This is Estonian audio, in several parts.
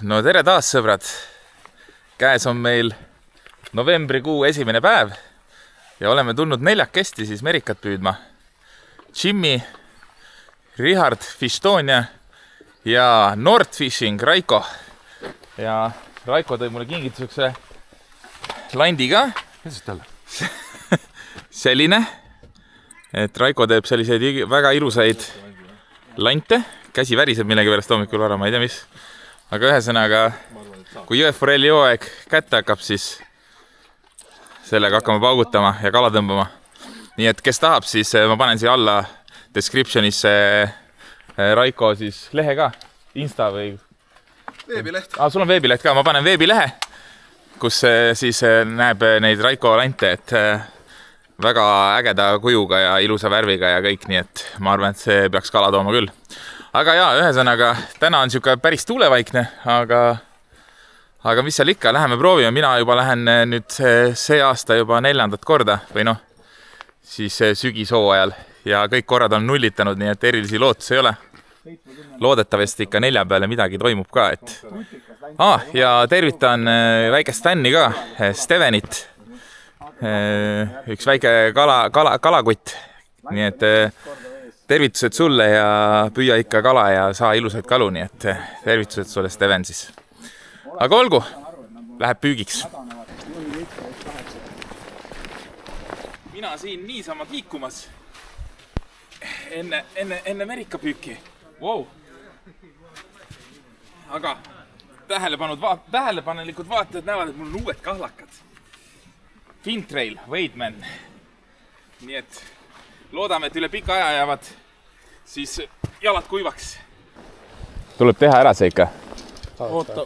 No tere taas, sõbrad! Käes on meil novembrikuu esimene päev ja oleme tulnud neljakesti siis merikat püüdma. Jimmy, Richard Fishtonia ja Nordfishing Raiko. Ja Raiko tõi mulle kingituseks landi ka. Mis talle? Selline, et Raiko teeb selliseid väga ilusaid lante. Käsi väriseb millegi pärast hommikul vara, ma ei tea mis. Aga ühesõnaga, kui jõeforelli hooaeg kätte hakkab, siis sellega hakkame paugutama ja kala tõmbama. Nii et kes tahab, siis ma panen siia alla descriptionisse Raiko siis lehe ka, Insta või... Veebileht. Sul on veebileht ka, ma panen veebilehe, kus siis näeb neid Raiko lante, et väga ägeda kujuga ja ilusa värviga ja kõik, nii et ma arvan, et see peaks kala tooma küll. Aga jaa, ühesõnaga, täna on siuke päris tuulevaikne, aga mis seal ikka, läheme proovime. Mina juba lähen nüüd see aasta juba 4. korda või noh, siis sügishooajal ja kõik korrad on nullitanud, nii et erilisi lootusi ei ole. Loodetavasti ikka 4 peale midagi toimub ka, et... ja tervitan väikest fänni ka, Stevenit, üks väike kalakutt, nii et tervitused sulle ja püüa ikka kala ja saa ilusaid kalu, nii et tervitused sulle, Steven siis. Aga olgu, läheb püügiks. Mina siin niisama kiikumas enne merikapüüki. Wow. Aga tähelepanelikud vaatajad näevad, et mul on uued kahlakad. Fintrail, Wademan. Nii et loodame, et üle pika aja jäävad siis jalad kuivaks. Tuleb teha ära see ikka. Oota.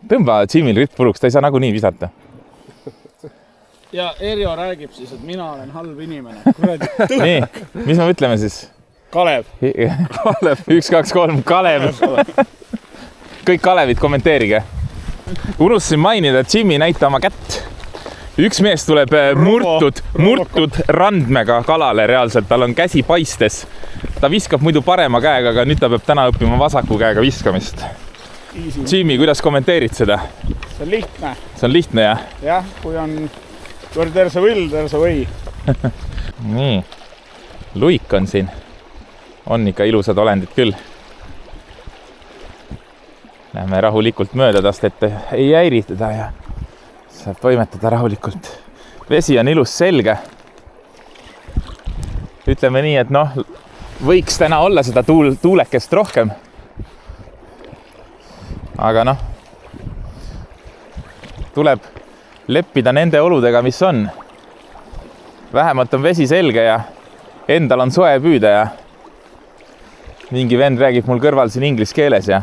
Tõmba Jimil ritt puruks, ta ei saa nagu nii visata. Ja Erjo räägib siis, et mina olen halb inimene. Nii, mis me ütleme siis? Kalev. 1, 2, 3, Kalev. Kõik Kalevid kommenteerige. Unustasin mainida, et Jimmy näita oma kätt. Üks mees tuleb murtud randmega kalale reaalselt, tal on käsi paistes. Ta viskab muidu parema käega, aga nüüd ta peab täna õppima vasaku käega viskamist. Easy. Jimmy, kuidas kommenteerid seda? See on lihtne. See on lihtne, jah? Jah, kui on where there's a will, there's a way. Nii, luik on siin. On ikka ilusad olendid küll. Lähme rahulikult mööda tast, et ei häiritada ja saab toimetada rahulikult. Vesi on ilus selge. Ütleme nii, et noh, võiks täna olla seda tuulekest rohkem. Aga noh, tuleb leppida nende oludega, mis on. Vähemalt on vesi selge ja endal on soe püüda ja mingi vend räägib mul kõrval siin inglis keeles ja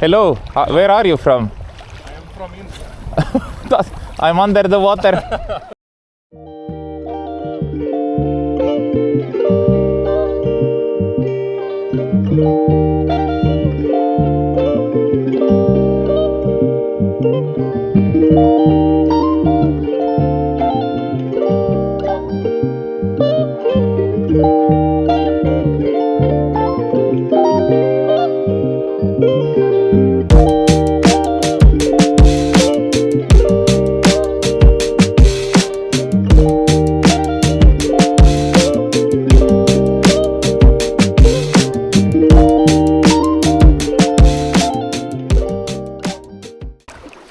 Hello, where are you from? I am from India. I'm under the water.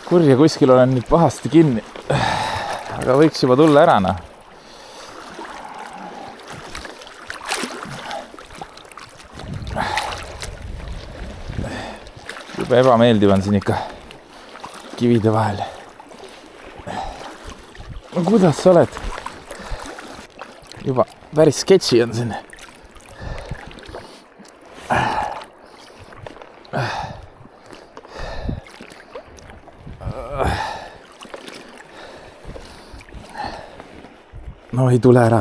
Kurja kuskil olen nüüd pahasti kinni, aga võiks juba tulla ära, noh. Juba ebameeldiv on siin ikka kivide vahel. No kuidas sa oled? Juba päris sketši on siin. No ei tule ära.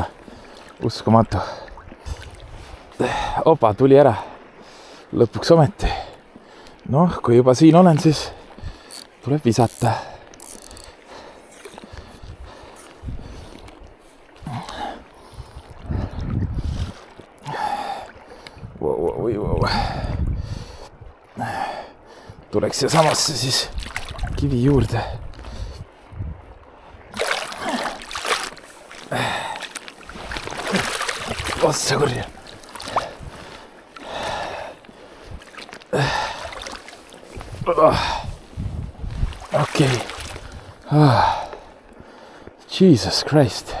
Uskumatu. Opa, tuli ära. Lõpuks ometi. Noh, kui juba siin olen, siis tuleb visata. Tuleks siia samasse siis kivi juurde. Otsa kurja. Okei. Jesus Christ.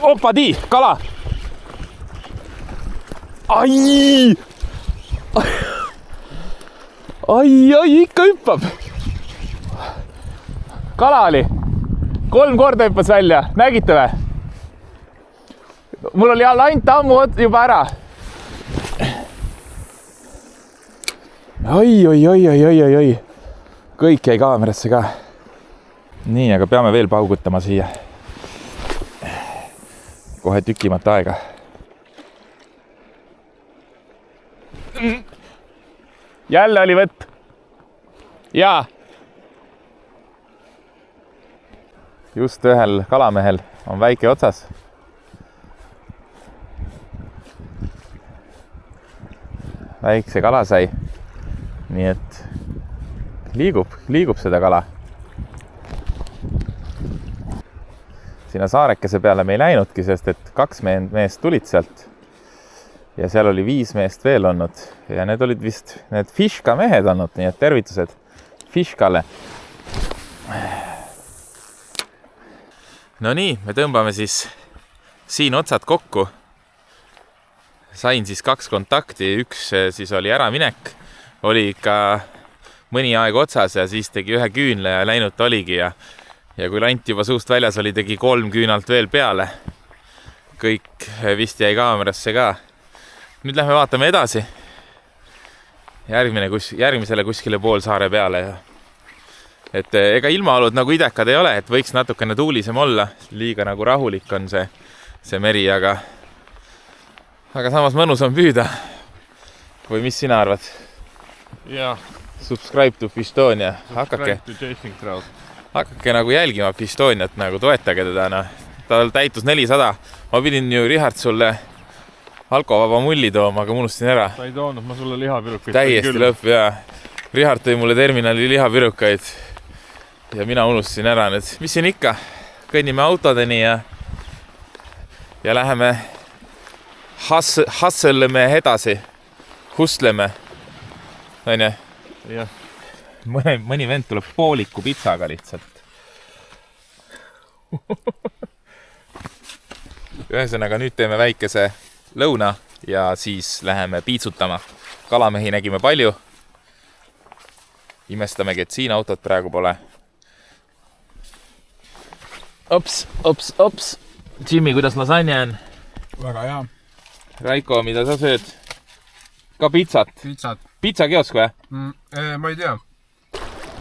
Opadi, kala! Ai! Ai, ikka hüppab! Kala oli! 3 korda hüppas välja, nägite või? Mul oli lant ammu juba ära. Oi. Kõik jäi kaamerasse ka. Nii, aga peame veel paugutama siia. Kohe tükimat aega. Jälle oli võtt. Jaa. Just ühel kalamehel on väike otsas. Väikse kala sai. Nii et liigub seda kala. Sinna saarekese peale me ei läinudki, sest et 2 meest tulid sealt. Ja seal oli 5 meest veel olnud. Ja need olid vist need Fiška mehed olnud, nii et tervitused Fiškale. No nii, me tõmbame siis siin otsad kokku. Sain siis 2 kontakti, üks siis oli äraminek. Oli ikka mõni aeg otsas ja siis tegi 1 küünle ja läinud ta oligi ja kui lant juba suust väljas oli, tegi 3 küünalt veel peale. Kõik vist jäi kaamerasse ka. Nüüd lähme vaatame edasi. Järgmisele kuskile poolsaare peale. Et ega ilmaolud nagu idekad ei ole, et võiks natukene tuulisem olla. Liiga nagu rahulik on see meri, aga samas mõnus on püüda. Või mis sina arvad? Jah. Subscribe to Fistonia. Hakake nagu jälgima Fistoniat, nagu toetage teda. No. Ta täitus 400. Ma pidin ju Richard sulle alkovaba mulli tooma, aga ma unustasin ära. Ta ei toonud ma sulle lihapirukaid. Täiesti lõpp, jaa. Richard tõi mulle terminali lihapirukaid ja mina unustasin ära nüüd. Mis siin ikka? Kõnnime autodeni ja läheme hasseleme edasi. Hustleme. Õnne? Jah. Mõni vend tuleb pooliku pitsaga lihtsalt. Ühesõnaga nüüd teeme väikese lõuna ja siis läheme piitsutama. Kalamehi nägime palju. Imestamegi, et siin autot praegu pole. Ops. Jimmy, kuidas lasanja on? Väga hea. Raiko, mida sa sööd? Ka pitsat? Pizzakiosk või? Ma ei tea.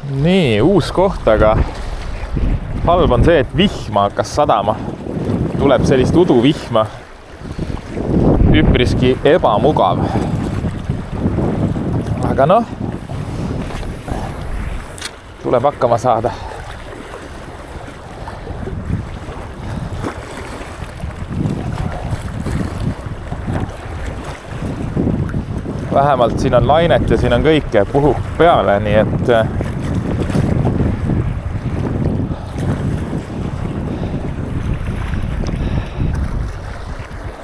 Nii, uus koht, aga halb on see, et vihma hakkas sadama. Tuleb sellist uduvihma. Üpriski ebamugav. Aga noh, tuleb hakkama saada. Vähemalt siin on lainet ja siin on kõike puhub peale, nii et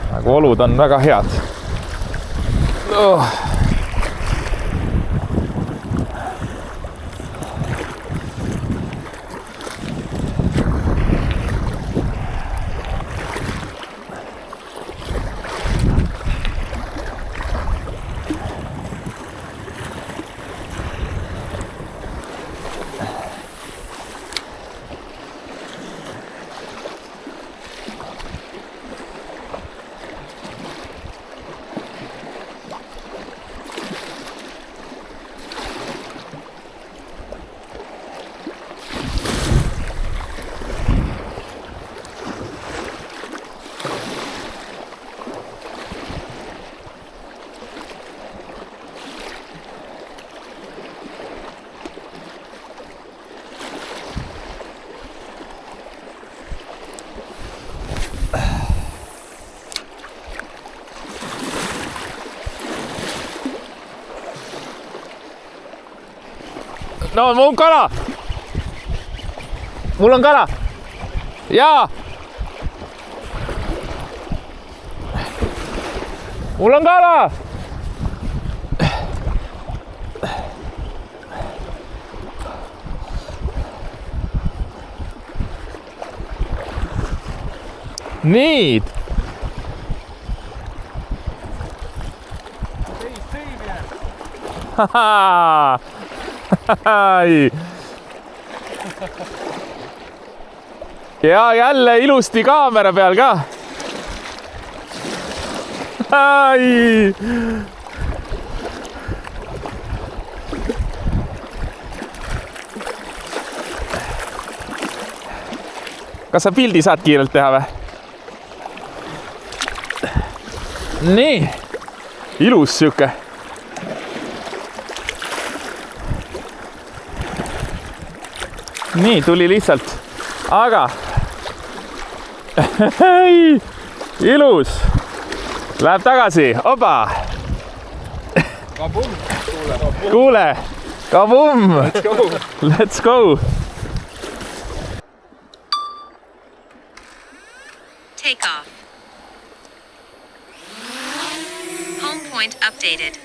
nagu olud on väga head. No mul on kala. Mul on kala. Jaa. Mul on kala. Nii. Ja jälle ilusti kaamera peal ka. Kas sa pildi saad kiirelt teha või? Nii, ilus siuke. Nii, tuli lihtsalt, aga ilus. Läheb tagasi, opa. Kabum, kuule, kabum. Let's go. Take off. Home point updated.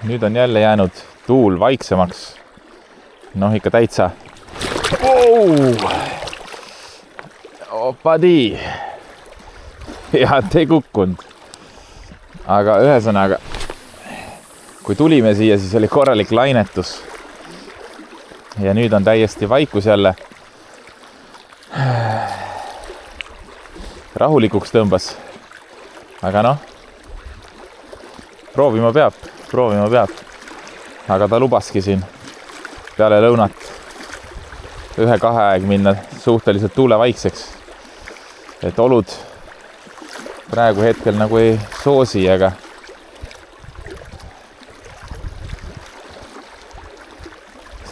Nüüd on jälle jäänud tuul vaiksemaks. Noh, ikka täitsa. Opadi. Ja ei kukkunud. Aga ühesõnaga, kui tulime siia, siis oli korralik lainetus. Ja nüüd on täiesti vaikus jälle. Rahulikuks tõmbas. Aga noh, proovima peab. Aga ta lubaski siin peale lõunat 1-2 aeg minna suhteliselt tuulevaikseks. Et olud praegu hetkel nagu ei soosi, aga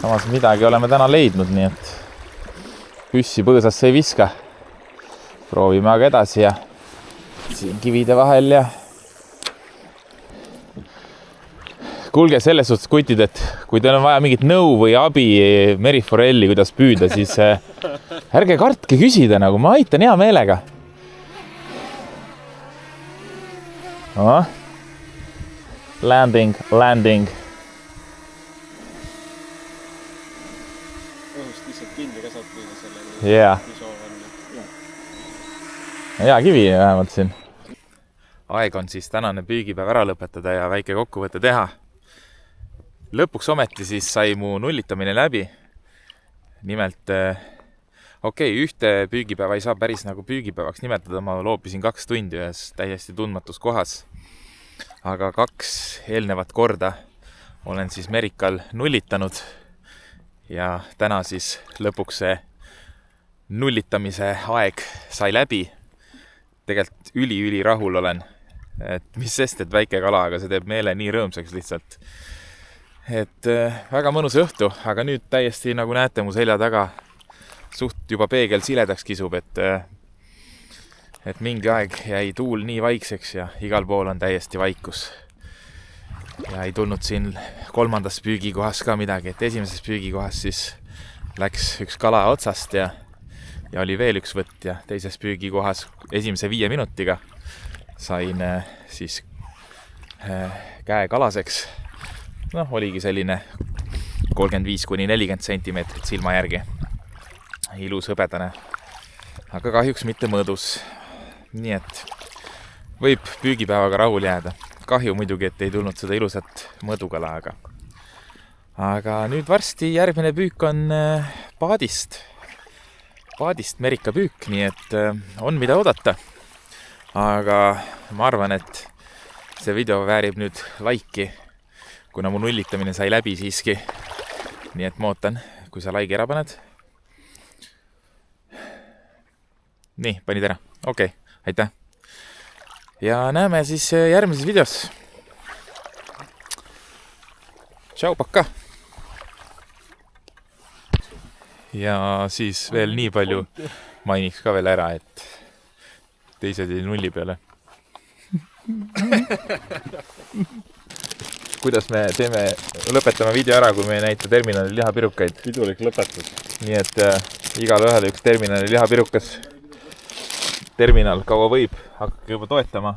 samas midagi oleme täna leidnud, nii et püssi põõsasse ei viska. Proovime aga edasi ja siin kivide vahel ja kuulge selles suhtes kutid, et kui teil on vaja mingit nõu või abi meriforelli, kuidas püüda, siis ärge kartke küsida, nagu ma aitan hea meelega. Landing. Õhust lihtsalt kinni ka saab püüda selle. Jaa. Hea kivi vähemalt siin. Aeg on siis tänane püügipäev ära lõpetada ja väike kokkuvõte teha. Lõpuks ometi siis sai mu nullitamine läbi. Nimelt, ühte püügipäeva ei saa päris nagu püügipäevaks nimetada. Ma loopisin 2 tundi ühes täiesti tundmatus kohas. Aga 2 eelnevat korda olen siis Merikal nullitanud. ja täna siis lõpuks see nullitamise aeg sai läbi. Tegelikult üli rahul olen, et mis sest, et väike kala, aga see teeb meele nii rõõmsaks lihtsalt. Et väga mõnus õhtu, aga nüüd täiesti nagu näete mu selja taga suht juba peegel siledaks kisub, et mingi aeg jäi tuul nii vaikseks ja igal pool on täiesti vaikus. Ja ei tulnud siin 3. püügikohas ka midagi, et 1. püügikohas siis läks üks kala otsast ja oli veel üks võtt ja 2. püügikohas esimese 5 minutiga sain siis käe kalaseks. Noh, oligi selline 35–40 sentimeetrit silma järgi. Ilus hõbedane, aga kahjuks mitte mõõdus. Nii et võib püügipäevaga rahul jääda. Kahju muidugi, et ei tulnud seda ilusat mõõdukala, aga nüüd varsti järgmine püük on paadist merikapüük, nii et on mida oodata. Aga ma arvan, et see video väärib nüüd laiki, kuna mu nullitamine sai läbi siiski. Nii et ma ootan, kui sa laigi ära paned. Nii, panid ära. Okei, aitäh. Ja näeme siis järgmises videos. Tšau, pakka! Ja siis veel nii palju mainiks ka veel ära, et teised jäi nulli peale. Kuidas me lõpetame video ära, kui me ei näita terminali lihapirukaid? Pidulik lõpetus. Nii et igal ühele üks terminali lihapirukas. Terminal kaua võib, hakake juba toetama.